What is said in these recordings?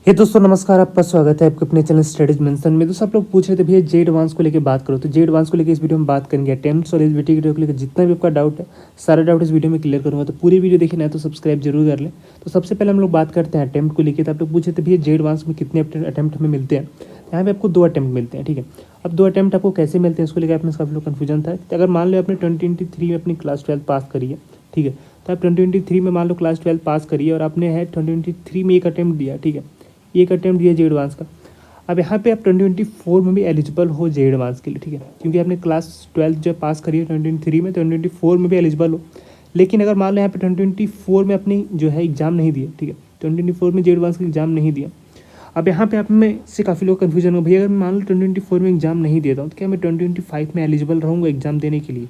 हे दोस्तों नमस्कार, आपका स्वागत है आपके अपने चैनल स्टडीज मेंशन में। दोस्तों आप लोग पूछ रहे थे भैया जे एडवांस को लेकर बात करो, तो जे एडवांस को लेकर इस वीडियो में बात करेंगे। अटेम्प्ट्स और एलिजिबिलिटी को लेकर जितना भी आपका डाउट है सारा डाउट इस वीडियो में क्लियर करूँगा, तो पूरी वीडियो देखिए ना तो सब्सक्राइब जरूर कर लें। तो सबसे पहले हम लोग बात करते हैं अटेम्प्ट को लेकर। तो आप लोग पूछे थे भैया जे एडवांस में कितने अटेम्प्ट हमें मिलते हैं। यहाँ पे आपको 2 अटेम्प्ट मिलते हैं, ठीक है। अब 2 अटेम्प्ट आपको कैसे मिलते हैं इसको लेकर आप में काफ़ी लोग कन्फ्यूजन था। अगर मान लो आपने 2023 में अपनी क्लास 12 पास करी है, ठीक है, तो आप 2023 में मान लो क्लास 12 पास करिए और आपने है 2023 में एक अटेम्प्ट दिया, ठीक है, एक अटेम्प्ट दिया जे एडवांस का। अब यहाँ पे आप 2024 में भी एलिजिबल हो जे एडवांस के लिए, ठीक है, क्योंकि आपने क्लास 12 जब पास करी है 2023 में, 2024 में भी एलिजिबल हो। लेकिन अगर मान लो यहाँ पे 2024 में अपनी जो है एग्जाम नहीं दिया, ठीक है, 2024 में जे एडवांस का एग्जाम नहीं दिया। अब यहाँ पे आप में से काफ़ी लोग कन्फ्यूजन हो, भैया अगर मान लो 2024 में एग्जाम नहीं देता हूँ तो क्या मैं 2025 में एलिजिबल रहूँगा एग्जाम देने के लिए।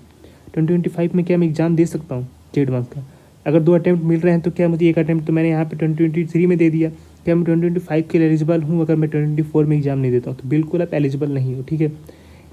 2025 में क्या मैं एग्जाम दे सकता हूँ जे एडवांस का। अगर 2 अटैम्प्ट मिल रहे हैं तो क्या मुझे एक अटैम्प्ट तो मैंने यहाँ पे 2023 में दे दिया, क्या मैं 2025 के लिए एलिजिबल हूँ अगर मैं 2024 में एग्जाम नहीं देता हूँ। तो बिल्कुल आप एलिजिबल नहीं हो, ठीक है।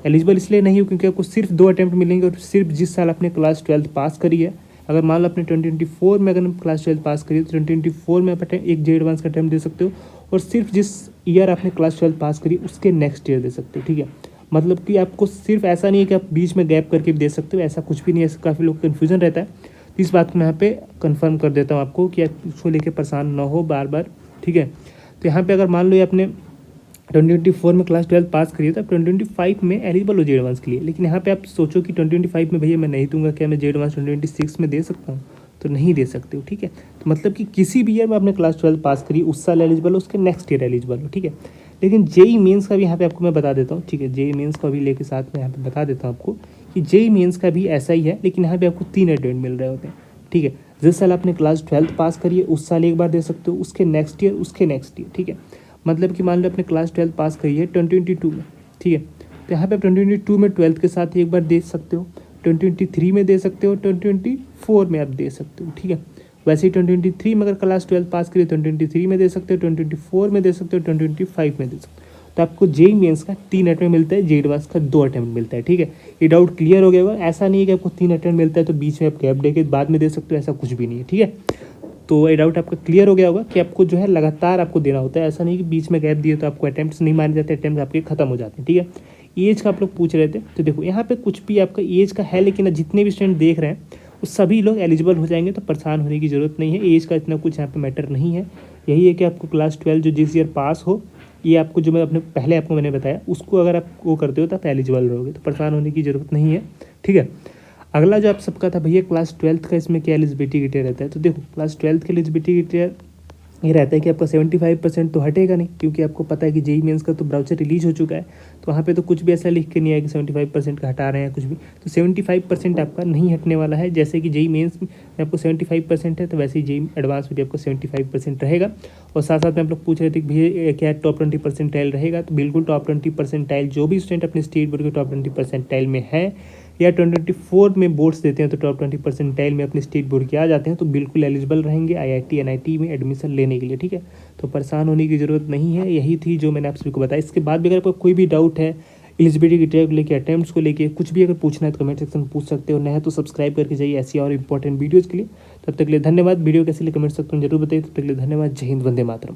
एलिजिबल इसलिए नहीं हो क्योंकि आपको सिर्फ 2 अटैम्प्ट मिलेंगे और सिर्फ जिस साल आपने क्लास 12 पास करी है। अगर मान लो अपने 2024 में अगर क्लास 12 पास करी तो 2024 में आप एक जे एडवांस का अटैम्प्ट दे सकते हो, और सिर्फ जिस ईयर आपने क्लास 12 पास करी उसके नेक्स्ट ईयर दे सकते हो, ठीक है। मतलब कि आपको सिर्फ ऐसा नहीं है कि आप बीच में गैप करके भी दे सकते हो, ऐसा कुछ भी नहीं है। ऐसा काफ़ी लोग कन्फ्यूजन रहता है, तो इस बात को मैं यहाँ पे कंफर्म कर देता हूँ आपको कि आप उसको लेके परेशान ना हो बार बार, ठीक है। तो यहाँ पे अगर मान लो ये आपने 2024 में क्लास 12 पास करी है तो आप 2025 में एलिजिबल हो जे एडवांस के लिए। लेकिन यहाँ पे आप सोचो कि 2025 में भैया मैं नहीं दूंगा, क्या मैं जे एडवांस 2026 में दे सकता हूँ, तो नहीं दे सकते हो, ठीक है। तो मतलब कि किसी भी ईयर में आपने क्लास 12 पास करी उस साल एलिजिबल हो, उसके नेक्स्ट ईयर एलिजिबल हो, ठीक है। लेकिन जेई मेंस का भी यहाँ पे आपको मैं बता देता हूँ, ठीक है। जेई मेंस का भी लेके साथ में यहाँ पे बता देता हूँ आपको कि जेई मेंस का भी ऐसा ही है, लेकिन यहाँ पे आपको 3 अटेम्प्ट मिल रहे होते हैं, ठीक है। जिस साल आपने क्लास 12 पास करी है उस साल एक बार दे सकते हो, उसके नेक्स्ट ईयर, उसके नेक्स्ट ईयर, ठीक है। मतलब कि मान लो आपने क्लास 12 पास करी है 2022 में, ठीक है, तो यहाँ पे आप 2022 में 12th के साथ एक बार दे सकते हो, 2023 में दे सकते हो, 2024 में आप दे सकते हो, ठीक है। वैसे ही 2023 में अगर क्लास 12 पास करी 2023 में दे सकते हो, 2024 में दे सकते हो, 2025 में दे सकते हो। तो आपको जेई मेंस का 3 अटेम्प्ट मिलता है, जे एडवांस का 2 अटेम्प्ट मिलता है, ठीक है। ये डाउट क्लियर हो गया होगा। ऐसा नहीं है कि आपको 3 अटेम्प्ट मिलता है तो बीच में आप गैप दे के बाद में दे सकते हो, ऐसा कुछ भी नहीं है, ठीक है। तो ये डाउट आपका क्लियर हो गया होगा कि आपको जो है लगातार आपको देना होता है, ऐसा नहीं कि बीच में गैप दिए तो आपको अटेम्प्ट्स नहीं माने जाते, अटेम्प्ट आपके खत्म हो जाते हैं, ठीक है। एज का आप लोग पूछ रहे थे, तो देखो यहाँ पे कुछ भी आपका एज का है, लेकिन जितने भी स्टूडेंट देख रहे हैं वो सभी लोग एलिजिबल हो जाएंगे, तो परेशान होने की ज़रूरत नहीं है। एज का इतना कुछ यहाँ पे मैटर नहीं है। यही है कि आपको क्लास 12 जो जिस ईयर पास हो, ये आपको जो मैं अपने पहले आपको मैंने बताया उसको अगर आप वो करते हो तो आप एलिजिबल रहोगे, तो परेशान होने की ज़रूरत नहीं है, ठीक है। अगला जो आप सबका था भैया क्लास 12 का, इसमें क्या एलिजिबिलिटी क्राइटेरिया रहता है। तो देखो क्लास 12 के एलिजिबिलिटी क्राइटेरिया ये रहता है कि आपका 75% तो हटेगा नहीं, क्योंकि आपको पता है कि जेई मेंस का तो ब्राउचर रिलीज हो चुका है, तो वहाँ पे तो कुछ भी ऐसा लिख के नहीं आया कि 75% का हटा रहे हैं कुछ भी। तो 75% आपका नहीं हटने वाला है। जैसे कि जेई मेंस में आपको 75% है, तो वैसे ही जेई एडवांस में भी आपको 75% रहेगा। और साथ साथ में आप लोग पूछ रहे थे कि भैया क्या टॉप 20 परसेंटाइल रहेगा, तो बिल्कुल टॉप 20 परसेंटाइल जो भी स्टूडेंट अपने स्टेट बोर्ड के टॉप 20 परसेंटाइल में है या 2024 में बोर्ड्स देते हैं तो टॉप 20 परसेंटाइल में अपने स्टेट बोर्ड के आ जाते हैं, तो बिल्कुल एलिजिबल रहेंगे आईआईटी एनआईटी में एडमिशन लेने के लिए, ठीक है। तो परेशान होने की ज़रूरत नहीं है। यही थी जो मैंने आप सभी को बताया। इसके बाद भी अगर आपको कोई भी डाउट है एलिजिबिलिटी क्राइटेरिया को लेकर, अटेम्प्ट्स को लेकर कुछ भी अगर पूछना है तो कमेंट सेक्शन में पूछ सकते हो। नया तो सब्सक्राइब करके जाइए ऐसी और इंपॉर्टेंट वीडियोज़ के लिए। तब तक के लिए धन्यवाद। वीडियो कैसे लिए कमेंट सेक्शन में जरूर बताइए। तब तक के लिए धन्यवाद। जय हिंद, वंदे मातरम।